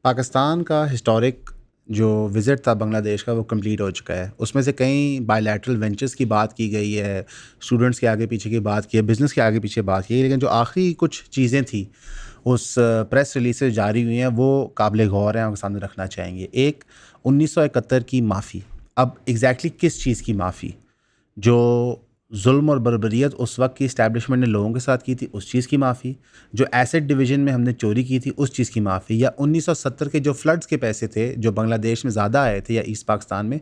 पाकिस्तान का हिस्टोरिक जो विज़िट था बांग्लादेश का वो कंप्लीट हो चुका है। उसमें से कई बायलैटरल वेंचर्स की बात की गई है, स्टूडेंट्स के आगे पीछे की बात की है, बिज़नेस के आगे पीछे बात की है, लेकिन जो आखिरी कुछ चीज़ें थी उस प्रेस रिलीज से जारी हुई हैं वो काबिल गौर हैं, आपके सामने रखना चाहेंगे। एक 1971 की माफ़ी। अब एग्जैक्टली किस चीज़ की माफ़ी? जो जुल्म और बर्बरियत उस वक्त की इस्टेब्लिशमेंट ने लोगों के साथ की थी, उस चीज़ की माफ़ी। जो एसेट डिवीज़न में हमने चोरी की थी, उस चीज़ की माफ़ी। या 1970 के जो फ्लड्स के पैसे थे जो बांग्लादेश में ज़्यादा आए थे या ईस्ट पाकिस्तान में,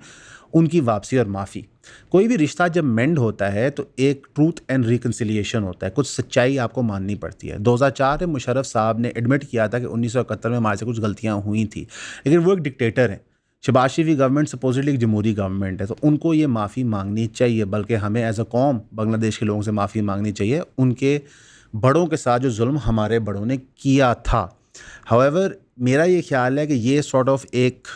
उनकी वापसी और माफ़ी। कोई भी रिश्ता जब मेंड होता है तो एक ट्रूथ एंड रिकन्सिलिएशन होता है, कुछ सच्चाई आपको माननी पड़ती है। 2004 में मुशर्रफ साहब ने एडमिट किया था कि 1971 में हमारे से कुछ गलतियाँ हुई थी, लेकिन वो एक डिक्टेटर हैं। शहबाज शरीफ की गवर्नमेंट सपोजिटली एक जमहूरी गवर्नमेंट है, तो उनको ये माफ़ी मांगनी चाहिए, बल्कि हमें एज अ कौम बांग्लादेश के लोगों से माफ़ी मांगनी चाहिए उनके बड़ों के साथ जो जुल्म हमारे बड़ों ने किया था। हाउएवर मेरा ये ख्याल है कि ये सॉर्ट ऑफ एक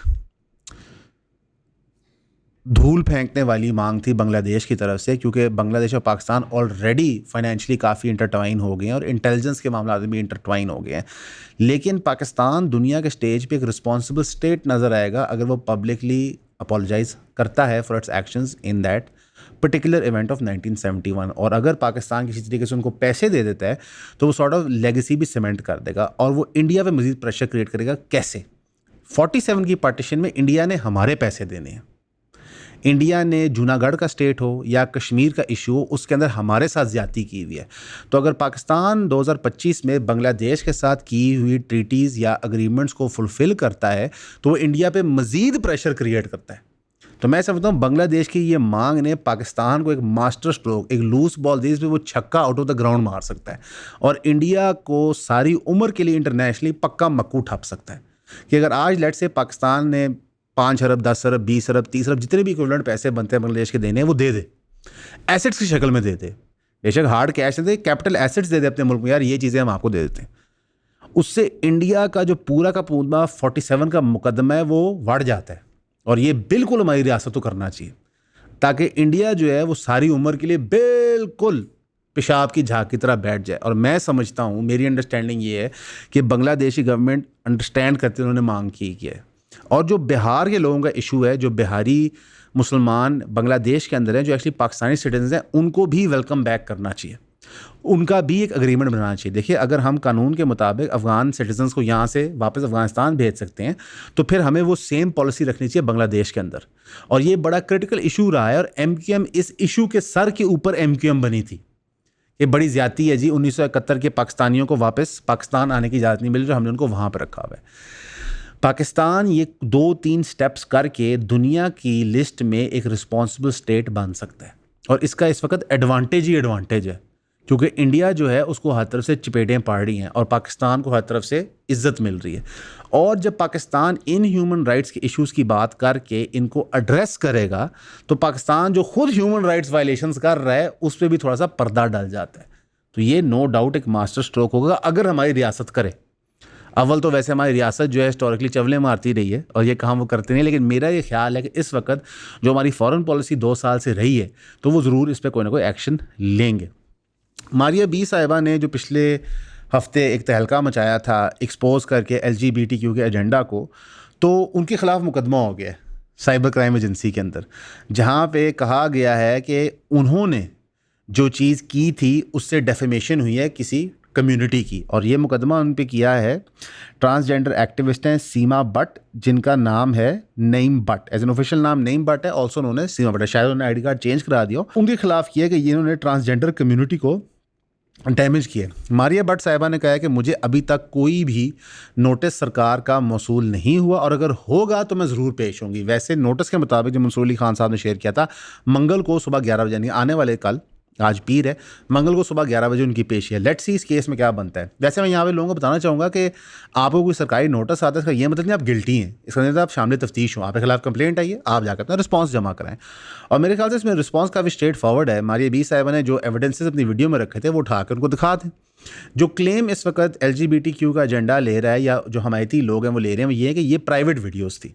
धूल फेंकने वाली मांग थी बांग्लादेश की तरफ से, क्योंकि बांग्लादेश और पाकिस्तान ऑलरेडी फाइनेंशियली काफ़ी इंटरट्वाइन हो गए हैं और इंटेलिजेंस के मामला में भी इंटरट्वाइन हो गए हैं। लेकिन पाकिस्तान दुनिया के स्टेज पे एक रिस्पॉन्सिबल स्टेट नज़र आएगा अगर वो पब्लिकली अपोलोजाइज करता है for its actions in that particular event of 1971। और अगर पाकिस्तान किसी तरीके से उनको पैसे दे देता है तो वो सॉर्ट ऑफ लेगेसी भी सीमेंट कर देगा और वो इंडिया पे मज़ीद प्रेशर क्रिएट करेगा। कैसे? 47 की पार्टीशन में इंडिया ने हमारे पैसे देने हैं। इंडिया ने जूनागढ़ का स्टेट हो या कश्मीर का इशू हो, उसके अंदर हमारे साथ ज़्यादती की हुई है। तो अगर पाकिस्तान 2025 में बांग्लादेश के साथ की हुई ट्रीटीज़ या अग्रीमेंट्स को फुलफ़िल करता है तो वो इंडिया पे मज़ीद प्रेशर क्रिएट करता है। तो मैं समझता हूँ बांग्लादेश की ये मांग ने पाकिस्तान को एक मास्टर स्ट्रोक, एक लूज बॉल दी, जिसमें वो छक्का आउट ऑफ द ग्राउंड मार सकता है और इंडिया को सारी उम्र के लिए इंटरनेशनली पक्का मक्कू ठप सकता है। कि अगर आज लेट से पाकिस्तान ने 5 अरब, 10 अरब, 20 अरब, 30 अरब, जितने भी इक्विवेलेंट पैसे बनते हैं बांग्लादेश के देने, वो दे दे, एसेट्स की शक्ल में दे दे, बेशक हार्ड कैश दे, कैपिटल एसेट्स दे दे अपने मुल्क में, यार ये चीज़ें हम आपको दे देते हैं। उससे इंडिया का जो पूरा का पूरा 47 का मुकदमा है वो बढ़ जाता है और ये बिल्कुल हमारी रियासत को करना चाहिए, ताकि इंडिया जो है वो सारी उम्र के लिए बिल्कुल पेशाब की झाग की तरह बैठ जाए। और मैं समझता हूँ, मेरी अंडरस्टैंडिंग ये है कि बांग्लादेशी गवर्नमेंट अंडरस्टैंड करते उन्होंने मांग की है। और जो बिहार के लोगों का इशू है, जो बिहारी मुसलमान बांग्लादेश के अंदर हैं जो एक्चुअली पाकिस्तानी सिटीजन हैं, उनको भी वेलकम बैक करना चाहिए, उनका भी एक अग्रीमेंट बनाना चाहिए। देखिए, अगर हम कानून के मुताबिक अफ़गान सिटीजन्स को यहाँ से वापस अफ़गानिस्तान भेज सकते हैं तो फिर हमें वो सेम पॉलिसी रखनी चाहिए बांग्लादेश के अंदर। और ये बड़ा क्रिटिकल इशू रहा है और MQM इस इशू के सर के ऊपर MQM बनी थी। ये बड़ी ज़्यादती है जी, 1971 के पाकिस्तानियों को वापस पाकिस्तान आने की इजाज़त नहीं मिल रही, हमने उनको वहाँ पर रखा हुआ है। पाकिस्तान ये 2-3 स्टेप्स करके दुनिया की लिस्ट में एक रिस्पॉन्सिबल स्टेट बन सकता है और इसका इस वक्त एडवांटेज ही एडवांटेज है, क्योंकि इंडिया जो है उसको हर तरफ से चपेटें पड़ रही हैं और पाकिस्तान को हर तरफ से इज्जत मिल रही है। और जब पाकिस्तान इन ह्यूमन राइट्स के इश्यूज़ की बात करके इनको एड्रेस करेगा तो पाकिस्तान जो खुद ह्यूमन राइट्स वायलेशंस कर रहा है उस पर भी थोड़ा सा पर्दा डल जाता है। तो ये नो डाउट एक मास्टर स्ट्रोक होगा अगर हमारी रियासत करे। अव्वल तो वैसे हमारी रियासत जो है हिस्टोरिकली चवलें मारती रही है और ये काम वो करते नहीं, लेकिन मेरा ये ख्याल है कि इस वक्त जो हमारी फॉरेन पॉलिसी 2 साल से रही है तो वो ज़रूर इस पर कोई ना कोई एक्शन लेंगे। मारिया बी साहिबा ने जो पिछले हफ्ते एक तहलका मचाया था एक्सपोज करके LGBTQ के एजेंडा को, तो उनके ख़िलाफ़ मुकदमा हो गया साइबर क्राइम एजेंसी के अंदर, जहाँ पे कहा गया है कि उन्होंने जो चीज़ की थी उससे डेफेमेशन हुई है किसी कम्युनिटी की। और ये मुकदमा उन पे किया है ट्रांसजेंडर एक्टिविस्ट हैं सीमा बट, जिनका नाम है Naeem Butt, as an official नाम नईम बट है, ऑल्सो उन्होंने सीमा बट है, शायद उन्होंने ID कार्ड चेंज करा दिया। उनके खिलाफ किया कि इन्होंने ट्रांसजेंडर कम्युनिटी को डैमेज किया। मारिया भट्ट साहिबा ने कहा है कि मुझे अभी तक कोई भी नोटिस सरकार का मौसूल नहीं हुआ और अगर होगा तो मैं ज़रूर पेश होंगी। वैसे नोटिस के मुताबिक जो मंसूर अली खान साहब ने शेयर किया था, मंगल को सुबह 11 बजे, यानी आने वाले कल, आज पीर है, मंगल को सुबह 11 बजे उनकी पेशी है। लेट्स सी इस केस में क्या बनता है। वैसे मैं यहाँ पे लोगों को बताना चाहूँगा कि आपको कोई सरकारी नोटिस आता है इसका ये मतलब नहीं आप गिल्टी हैं, इसका मतलब आप शामिल तफ्तीश हो, आपके खिलाफ कंप्लेंट आई है, आप जाकर अपना रिस्पॉन्स जमा कराएं। और मेरे ख्याल से इसमें रिस्पॉन्स काफ़ी स्ट्रेट फॉरवर्ड है। मारिया बी साहिबा ने जो एविडेंसेस अपनी वीडियो में रखे थे वो उठाकर उनको दिखा दें। जो क्लेम इस वक्त LGBTQ का एजेंडा ले रहा है या जो हमायती लोग हैं वो ले रहे हैं, वो ये है कि ये प्राइवेट वीडियोज़ थी।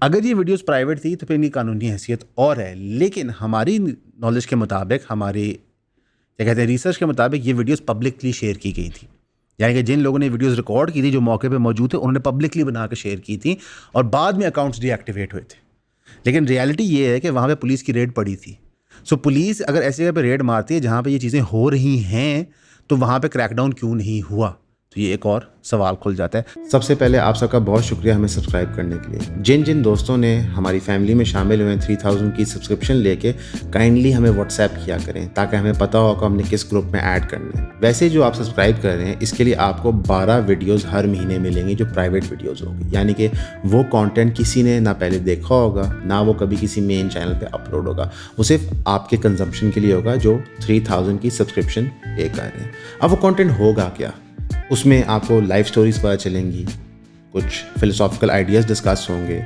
अगर ये वीडियोज़ प्राइवेट थी तो फिर इनकी कानूनी हैसियत और है, लेकिन हमारी नॉलेज के मुताबिक, हमारी क्या कहते हैं रिसर्च के मुताबिक, ये वीडियोस पब्लिकली शेयर की गई थी। यानी कि जिन लोगों ने वीडियोस रिकॉर्ड की थी, जो मौके पे मौजूद थे, उन्होंने पब्लिकली बना के शेयर की थी और बाद में अकाउंट्स डीएक्टिवेट हुए थे। लेकिन रियलिटी ये है कि वहाँ पे पुलिस की रेड पड़ी थी। सो पुलिस अगर ऐसी जगह पे रेड मारती है जहाँ पे ये चीज़ें हो रही हैं, तो वहाँ पे क्रैकडाउन क्यों नहीं हुआ? तो ये एक और सवाल खुल जाता है। सबसे पहले आप सबका बहुत शुक्रिया हमें सब्सक्राइब करने के लिए। जिन जिन दोस्तों ने हमारी फैमिली में शामिल हुए 3000 की सब्सक्रिप्शन लेके, काइंडली हमें व्हाट्सएप किया करें ताकि हमें पता हो कि हमने किस ग्रुप में ऐड करना है। वैसे जो आप सब्सक्राइब कर रहे हैं, इसके लिए आपको 12 वीडियोज़ हर महीने मिलेंगे जो प्राइवेट वीडियोज़ होगी, यानी कि वो कॉन्टेंट किसी ने ना पहले देखा होगा, ना वो कभी किसी मेन चैनल पर अपलोड होगा। वो सिर्फ आपके कंजम्पशन के लिए होगा जो 3000 की सब्सक्रिप्शन पे कर रहे हैं। अब वो कॉन्टेंट होगा क्या? उसमें आपको लाइफ स्टोरीज पता चलेंगी, कुछ फिलोसॉफिकल आइडियाज़ डिस्कस होंगे,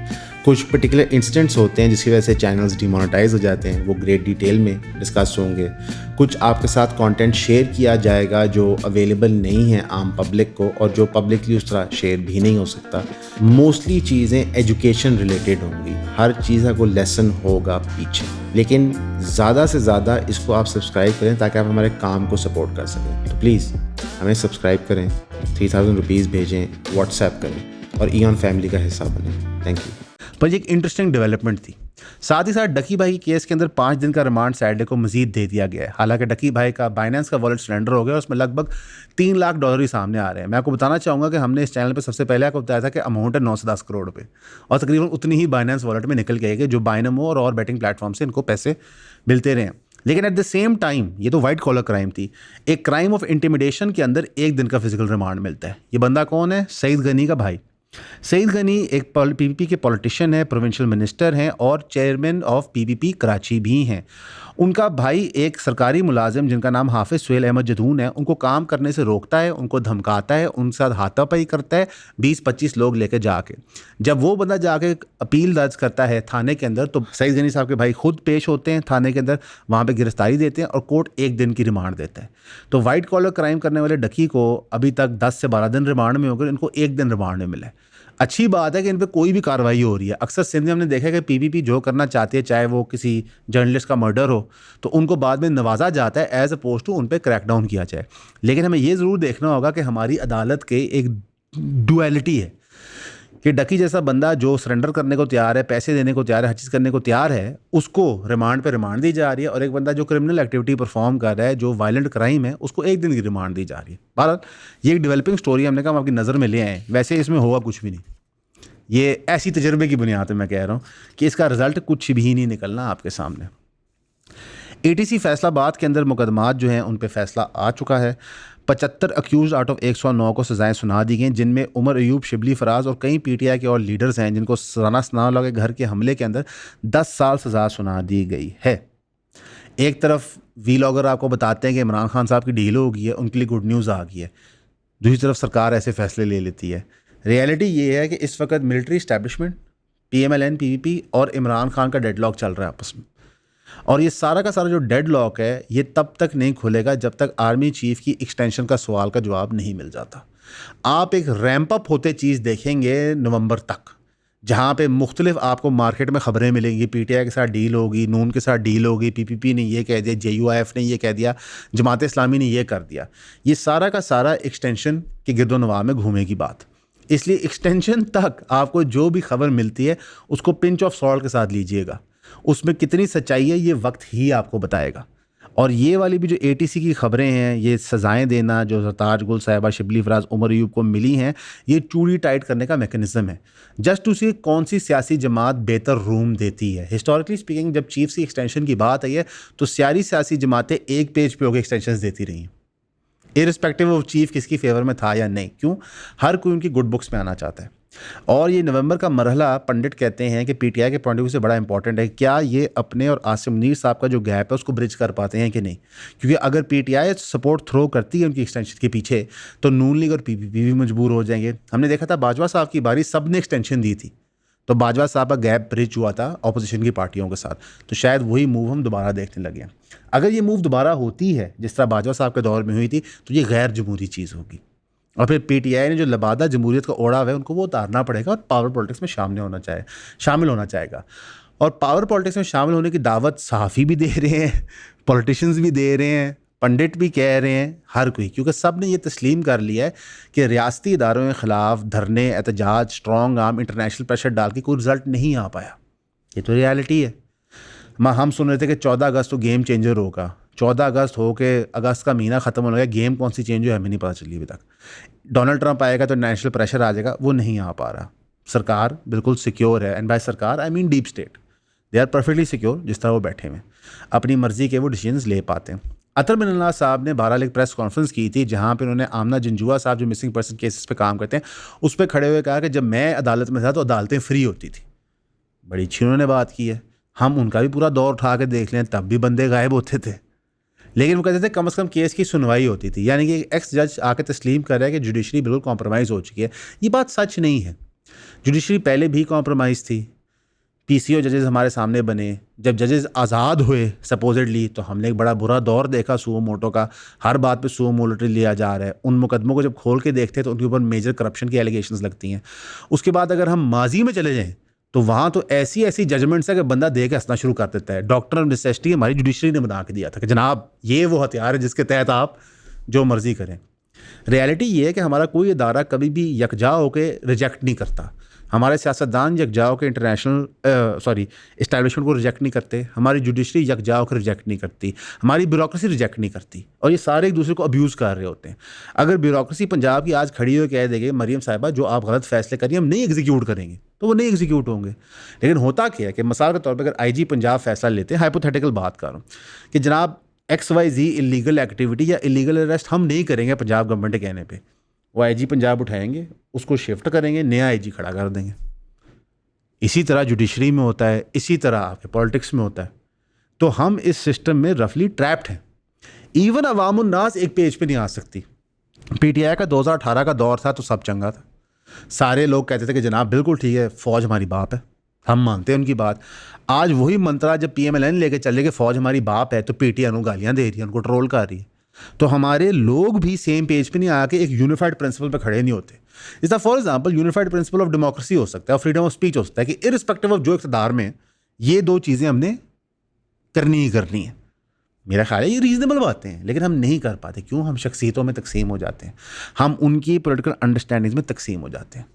कुछ पर्टिकुलर इंसिडेंट्स होते हैं जिसकी वजह से चैनल्स डिमोनेटाइज हो जाते हैं, वो ग्रेट डिटेल में डिस्कस होंगे। कुछ आपके साथ कंटेंट शेयर किया जाएगा जो अवेलेबल नहीं है आम पब्लिक को और जो पब्लिकली उस तरह शेयर भी नहीं हो सकता। मोस्टली चीज़ें एजुकेशन रिलेटेड होंगी, हर चीज़ का कोई लेसन होगा पीछे, लेकिन ज़्यादा से ज़्यादा इसको आप सब्सक्राइब करें ताकि आप हमारे काम को सपोर्ट कर सकें। तो प्लीज़ हमें सब्सक्राइब करें, 3000 रुपीज़ भेजें, व्हाट्सएप करें और ईऑन फैमिली का हिस्सा बनें। Thank you. पर ये एक इंटरेस्टिंग डेवलपमेंट थी। साथ ही साथ डकी भाई के केस के अंदर 5 दिन का रिमांड सैटरडे को मजीद दे दिया गया है। हालांकि डकी भाई का बाइनेंस का वॉलेट सरेंडर हो गया, उसमें लगभग $3 लाख ही सामने आ रहे हैं। मैं आपको बताना चाहूँगा कि हमने इस चैनल पे सबसे पहले आपको बताया था कि अमाउंट है 9 से 10 करोड़ रुपये और तकरीबन उतनी ही बाइनेंस वॉलेट में निकल के आएगी जो बाइनमो और बैटिंग प्लेटफॉर्म से इनको पैसे मिलते रहे हैं। लेकिन एट द सेम टाइम ये तो वाइट कॉलर क्राइम थी। एक क्राइम ऑफ इंटिमिडेशन के अंदर 1 दिन का फिजिकल रिमांड मिलता है। ये बंदा कौन है? सईद गनी का भाई। सईद गनी एक पीपीपी के पॉलिटिशियन है, प्रोविंशियल मिनिस्टर हैं और चेयरमैन ऑफ पीपीपी कराची भी हैं। उनका भाई एक सरकारी मुलाजिम जिनका नाम हाफिज सुहेल अहमद जदून है, उनको काम करने से रोकता है, उनको धमकाता है, उनके साथ हाथापाई करता है 20-25 लोग लेकर जाके। जब वो बंदा जाके अपील दर्ज करता है थाने के अंदर, तो सईद गनी साहब के भाई खुद पेश होते हैं थाने के अंदर, वहाँ पे गिरफ्तारी देते हैं और कोर्ट 1 दिन की रिमांड देता है। तो वाइट कॉलर क्राइम करने वाले डकी को अभी तक 10 से 12 दिन रिमांड में हो गए, इनको 1 दिन रिमांड में मिला है। अच्छी बात है कि इन पर कोई भी कार्रवाई हो रही है। अक्सर सिंध में हमने देखा है कि पीपीपी जो करना चाहती है, चाहे वो किसी जर्नलिस्ट का मर्डर हो, तो उनको बाद में नवाजा जाता है एज अपोज टू उन पर क्रैकडाउन किया जाए। लेकिन हमें ये ज़रूर देखना होगा कि हमारी अदालत के एक डुअलिटी है कि डकी जैसा बंदा जो सरेंडर करने को तैयार है, पैसे देने को तैयार है, हर चीज़ करने को तैयार है, उसको रिमांड पे रिमांड दी जा रही है, और एक बंदा जो क्रिमिनल एक्टिविटी परफॉर्म कर रहा है, जो वायलेंट क्राइम है, उसको 1 दिन की रिमांड दी जा रही है। बहरहाल ये एक डेवलपिंग स्टोरी हमने कहा हम आपकी नज़र में ले आए। वैसे इसमें होगा कुछ भी नहीं, ये ऐसी तजर्बे की बुनियाद पर मैं कह रहा हूँ कि इसका रिजल्ट कुछ भी नहीं निकलना आपके सामने। एटीसी फैसलाबाद के अंदर मुकदमात जो हैं उन पे फैसला आ चुका है। 75 अक्यूज़ आउट ऑफ 109 को सज़ाएं सुना दी गई, जिनमें उमर अयूब, शिबली फराज और कई पीटीआई के और लीडर्स हैं जिनको राना सनाउल्लाह के घर के हमले के अंदर 10 साल सज़ा सुना दी गई है। एक तरफ वीलॉगर आपको बताते हैं कि इमरान खान साहब की डील हो गई है, उनके लिए गुड न्यूज़ आ गई है। दूसरी तरफ सरकार ऐसे फैसले ले लेती है। रियलिटी ये है कि इस वक्त मिलिट्री इस्टेब्लिशमेंट, PMLN, PPP और इमरान खान का डेडलॉक चल रहा है आपस में, और ये सारा का सारा जो डेडलॉक है ये तब तक नहीं खुलेगा जब तक आर्मी चीफ की एक्सटेंशन का सवाल का जवाब नहीं मिल जाता। आप एक रैंप अप होते चीज़ देखेंगे नवंबर तक, जहाँ पे मुख्तलिफ आपको मार्केट में ख़बरें मिलेंगी। PTI के साथ डील होगी, नून के साथ डील होगी, PPP ने ये कह दिया, JUIF ने ये कह दिया, जमात इस्लामी ने ये कर दिया। ये सारा का सारा एक्सटेंशन के गिरदोनवा में घूमेगी बात। इसलिए एक्सटेंशन तक आपको जो भी खबर मिलती है उसको पिंच ऑफ सॉल्ट के साथ लीजिएगा। उसमें कितनी सच्चाई है ये वक्त ही आपको बताएगा। और ये वाली भी जो ATC की ख़बरें हैं, ये सज़ाएं देना जो सरताज गुल साहिबा, शिबली फराज, उमर अयूब को मिली हैं, ये चूड़ी टाइट करने का मैकेनिज़्म है। जस्ट टू सी कौन सी सियासी जमात बेहतर रूम देती है। हिस्टोरिकली स्पीकिंग जब चीफ की एक्सटेंशन की बात आई है तो सारी सियासी जमातें एक पेज पे होकर एक्सटेंशन देती रही हैं, इरिस्पेक्टिव ऑफ चीफ किसकी फेवर में था या नहीं। क्यों? हर कोई उनकी गुड बुक्स में आना चाहता है। और ये नवंबर का मरहला पंडित कहते हैं कि PTI के पॉइंट ऑफ व्यू से बड़ा इंपॉर्टेंट है। क्या ये अपने और आसिम मुनीर साहब का जो गैप है उसको ब्रिज कर पाते हैं कि नहीं? क्योंकि अगर PTI सपोर्ट थ्रो करती है उनकी एक्सटेंशन के पीछे तो नून लीग और PPP भी मजबूर हो जाएंगे। हमने देखा था बाजवा साहब की बारी सब ने एक्सटेंशन दी थी, तो बाजवा साहब का गैप ब्रिज हुआ था अपोजिशन की पार्टियों के साथ। तो शायद वही मूव हम दोबारा देखने लगे हैं। अगर ये मूव दोबारा होती है जिस तरह बाजवा साहब के दौर में हुई थी तो ये गैर जमहूरी चीज़ होगी, और फिर PTI ने जो लबादा जमहूरियत का ओढ़ा हुआ है उनको वो उतारना पड़ेगा और पावर पॉलिटिक्स में शामिल होना चाहेगा। और पावर पॉलिटिक्स में शामिल होने की दावत सहाफ़ी भी दे रहे हैं, पॉलिटिशियंस भी दे रहे हैं, पंडित भी कह रहे हैं, हर कोई, क्योंकि सब ने ये तस्लीम कर लिया है कि रियासती इदारों के ख़िलाफ़ धरने, एहतजाज, स्ट्रॉन्ग आर्म, इंटरनेशनल प्रेशर डाल के कोई रिज़ल्ट नहीं आ पाया। ये तो रियलिटी है। हम सुन रहे थे कि 14 अगस्त तो गेम चेंजर होगा। 14 अगस्त हो के अगस्त का महीना ख़त्म होने लगा, गेम कौन सी चेंज हो हमें नहीं पता चली अभी तक। डोनाल्ड ट्रंप आएगा तो नेशनल प्रेशर आ जाएगा, वो नहीं आ पा रहा। सरकार बिल्कुल सिक्योर है, एंड बाय सरकार I mean deep state, they are perfectly secure. जिस तरह वो बैठे हुए अपनी मर्जी के वो डिसीजंस ले पाते हैं। अतर मिनल्ला साहब ने बहरहाल एक प्रेस कॉन्फ्रेंस की थी जहाँ पे उन्होंने आमना जंजुआ साहब जो मिसिंग पर्सन केसेस पे काम करते हैं उस पर खड़े हुए कहा कि जब मैं अदालत में था तो अदालतें फ्री होती थी। बड़ी अच्छी उन्होंने बात की है। हम उनका भी पूरा दौर उठा के देख लें, तब भी बंदे गायब होते थे, लेकिन वो कहते थे कम से कम केस की सुनवाई होती थी। यानी कि एक्स जज आके तस्लीम कर रहा है कि जुडिशरी बिल्कुल कॉम्प्रोमाइज़ हो चुकी है। ये बात सच नहीं है। जुडिशरी पहले भी कॉम्प्रोमाइज़ थी। पीसीओ जजेस हमारे सामने बने, जब जजेस आज़ाद हुए सपोजिटली, तो हमने एक बड़ा बुरा दौर देखा सुओ मोटो का। हर बात पे सुओ मोटो लिया जा रहा है। उन मुकदमों को जब खोल के देखते हैं तो उनके ऊपर मेजर करप्शन की एलिगेशंस लगती हैं। उसके बाद अगर हम माजी में चले जाएं तो वहाँ तो ऐसी ऐसी जजमेंट्स है कि बंदा दे के हंसना शुरू कर देता है। डॉक्टर ऑफ नेसेसिटी हमारी जुडिशरी ने बना के दिया था कि जनाब ये वो हथियार है जिसके तहत आप जो मर्जी करें। रियलिटी ये है कि हमारा कोई इदारा कभी भी यकजा होकर रिजेक्ट नहीं करता। हमारे सियासतदान यकजा होकर इंटरनेशनल इस्टेब्लिशमेंट को रिजेक्ट नहीं करते। हमारी जुडिशरी यकजा होकर रिजेक्ट नहीं करती। हमारी ब्यूरोक्रेसी रिजेक्ट नहीं करती। और ये सारे एक दूसरे को अब्यूज़ कर रहे होते हैं। अगर ब्यूरोक्रेसी पंजाब की आज खड़ी हो कह देगी मरियम साहिबा जो आप गलत फैसले करिए हम नहीं एग्जीक्यूट करेंगे, तो वो नहीं एग्जीक्यूट होंगे। लेकिन होता क्या है कि मिसाल के तौर पर अगर IG पंजाब फैसला लेते हैं, हाइपोथेटिकल बात कर रहा हूँ कि जनाब XYZ इलीगल एक्टिविटी या इलीगल अरेस्ट हम नहीं करेंगे पंजाब गवर्नमेंट के कहने पे, वो IG पंजाब उठाएंगे, उसको शिफ्ट करेंगे, नया IG खड़ा कर देंगे। इसी तरह जुडिशरी में होता है, इसी तरह आपके पॉलिटिक्स में होता है। तो हम इस सिस्टम में रफली ट्रैप्ड हैं। इवन अवामुन नास एक पेज पे नहीं आ सकती। PTI का 2018 का दौर था तो सब चंगा था। सारे लोग कहते थे कि जनाब बिल्कुल ठीक है, फ़ौज हमारी बाप है, हम मानते हैं उनकी बात। आज वही मंत्रा जब PMLN लेके चले कि फ़ौज हमारी बाप है तो PTI उनको गालियाँ दे रही है, उनको ट्रोल कर रही है। तो हमारे लोग भी सेम पेज पे नहीं आके एक यूनिफाइड प्रिंसिपल पे खड़े नहीं होते। जैसा for example unified principle of democracy हो सकता है और फ्रीडम ऑफ स्पीच हो सकता है कि इररिस्पेक्टिव ऑफ जो इक़्तिदार में ये दो चीज़ें हमने करनी ही करनी है। मेरा ख्याल है ये रीज़नेबल बातें हैं, लेकिन हम नहीं कर पाते। क्यों? हम शख्सियतों में तकसीम हो जाते हैं, हम उनकी पॉलिटिकल अंडरस्टैंडिंग में तकसीम हो जाते हैं।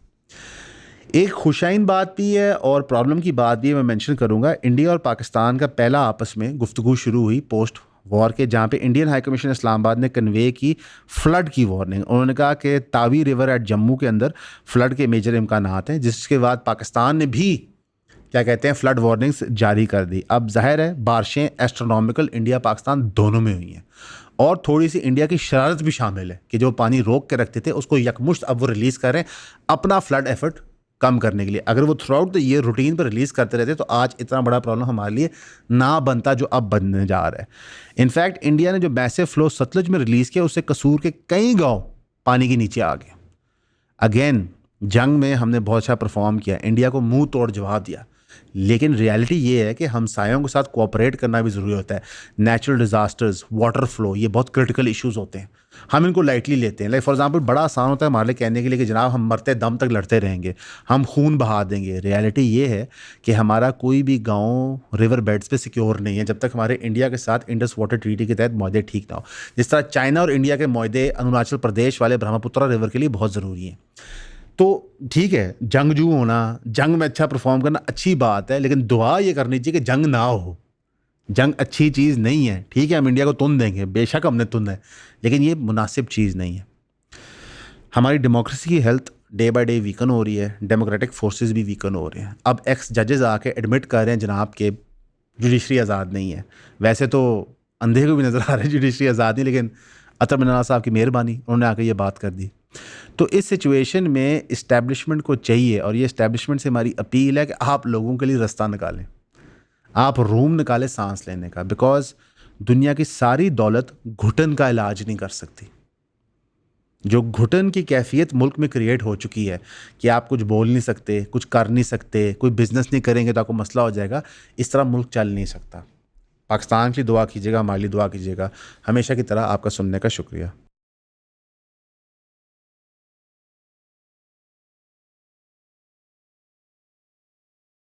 एक खुशाइन बात भी है और प्रॉब्लम की बात भी है, मैं मेंशन करूंगा। इंडिया और पाकिस्तान का पहला आपस में गुफ्तगू शुरू हुई पोस्ट वॉर के, जहाँ पे इंडियन हाई कमीशन इस्लामाबाद ने कन्वे की फ्लड की वार्निंग। उन्होंने कहा कि तावी रिवर एट जम्मू के अंदर फ्लड के मेजर इम्कानात हैं, जिसके बाद पाकिस्तान ने भी क्या कहते हैं फ्लड वार्निंग्स जारी कर दी। अब जाहिर है बारिशें एस्ट्रोनॉमिकल इंडिया पाकिस्तान दोनों में हुई हैं और थोड़ी सी इंडिया की शरारत भी शामिल है कि जो पानी रोक के रखते थे उसको यकमुश्त अब वो रिलीज़ कर रहे हैं अपना फ्लड एफर्ट कम करने के लिए। अगर वो through out the year routine पर रिलीज़ करते रहते तो आज इतना बड़ा प्रॉब्लम हमारे लिए ना बनता जो अब बनने जा रहा है। इनफैक्ट इंडिया ने जो मैसिव फ्लो सतलुज में रिलीज़ किया उससे कसूर के कई गांव पानी के नीचे आ गए। अगेन जंग में हमने बहुत अच्छा परफॉर्म किया, इंडिया को मुंह तोड़ जवाब दिया, लेकिन रियलिटी ये है कि हमसायों के साथ कोऑपरेट करना भी ज़रूरी होता है। नेचुरल डिज़ास्टर्स, वाटर फ्लो, ये बहुत क्रिटिकल इश्यूज़ होते हैं, हम इनको लाइटली लेते हैं। लाइक फॉर एग्जांपल बड़ा आसान होता है हमारे लिए कहने के लिए कि जनाब हम मरते दम तक लड़ते रहेंगे, हम खून बहा देंगे। रियलिटी ये है कि हमारा कोई भी गांव रिवर बेड्स पे सिक्योर नहीं है जब तक हमारे इंडिया के साथ इंडस वाटर ट्रीटी के तहत मुआहदे ठीक ना हो। जिस तरह चाइना और इंडिया के मुआहदे अरुणाचल प्रदेश वाले ब्रह्मपुत्रा रिवर के लिए बहुत ज़रूरी हैं। तो ठीक है, जंगजू होना, जंग में अच्छा परफॉर्म करना अच्छी बात है, लेकिन दुआ ये करनी चाहिए कि जंग ना हो। जंग अच्छी चीज़ नहीं है। ठीक है, हम इंडिया को तुन देंगे, बेशक हमने तुन है, लेकिन ये मुनासिब चीज़ नहीं है। हमारी डेमोक्रेसी की health day by day weaken हो रही है, डेमोक्रेटिक फोर्सेस भी वीकन हो रहे हैं। अब एक्स जजेस आके एडमिट कर रहे हैं जनाब के जुडिशरी आज़ाद नहीं है। वैसे तो अंधे को भी नज़र आ रहा है जुडिशरी आज़ाद नहीं, लेकिन अतर मिनल्ला साहब की मेहरबानी उन्होंने आके ये बात कर दी। तो इस सिचुएशन में इस्टेब्लिशमेंट को चाहिए, और ये इस्टेब्लिशमेंट से हमारी अपील है कि आप लोगों के लिए रास्ता निकालें, आप रूम निकालें सांस लेने का। बिकॉज दुनिया की सारी दौलत घुटन का इलाज नहीं कर सकती। जो घुटन की कैफियत मुल्क में क्रिएट हो चुकी है कि आप कुछ बोल नहीं सकते, कुछ कर नहीं सकते, कोई बिजनेस नहीं करेंगे तो आपको मसला हो जाएगा, इस तरह मुल्क चल नहीं सकता। पाकिस्तान की दुआ कीजिएगा, हमारे लिए दुआ कीजिएगा। हमेशा की तरह आपका सुनने का शुक्रिया।